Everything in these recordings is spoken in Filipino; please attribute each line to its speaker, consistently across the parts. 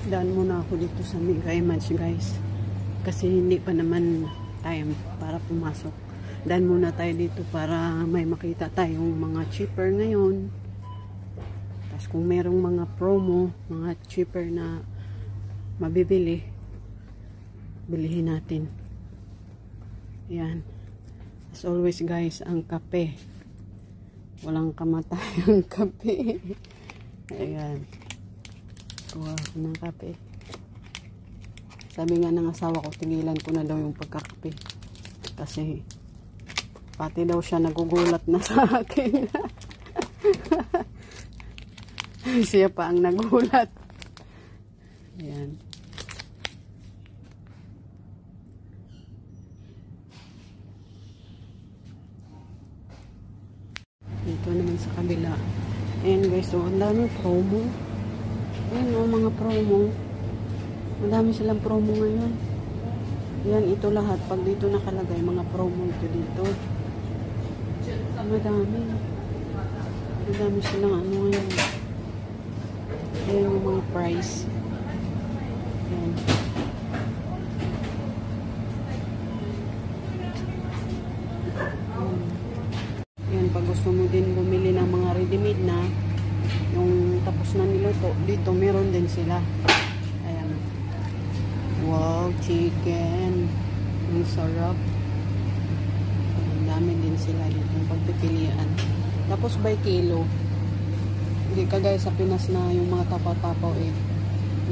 Speaker 1: Daan muna ako dito sa Mega Image, guys. Kasi hindi pa naman time para pumasok. Daan muna tayo dito para may makita tayong mga cheaper ngayon. Tapos kung merong mga promo, mga cheaper na mabibili, bilihin natin. Yan. As always, guys, ang kape. Walang kamatayang kape. Ayan. Kuha ko ng kape. Sabi nga ng asawa ko, tigilan ko na daw yung pagkakape. Kasi, pati daw siya nagugulat na sa akin. Siya pa ang nagulat. Ayan. Dito naman sa kabila. Ayan, guys, so ang dami promo. Ayan o, mga promo. Madami silang promo ngayon. Yan, ito lahat. Pag dito nakalagay, mga promo ito dito. Madami. Madami silang ano ngayon. Ayan yung mga price. Ayan. Ayan, pag gusto mo din bumili ng mga ready-made na, yung tapos na niluto, dito meron din sila. Ayan. Wow, chicken. Ang sarap. Ang dami din sila dito yung pagpipilian. Tapos by kilo. Hindi kagaya sa Pinas na yung mga tapaw-tapaw eh.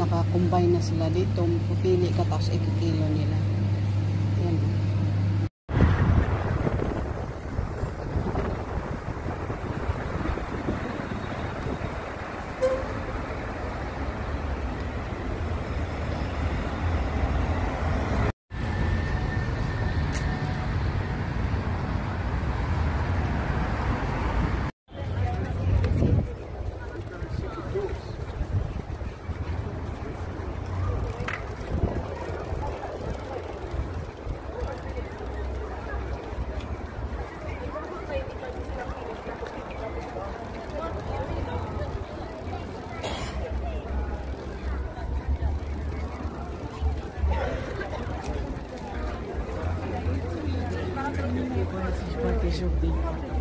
Speaker 1: Naka-combine na sila dito. Pupili ka tapos ikikilo nila. Ayan. Party shopping.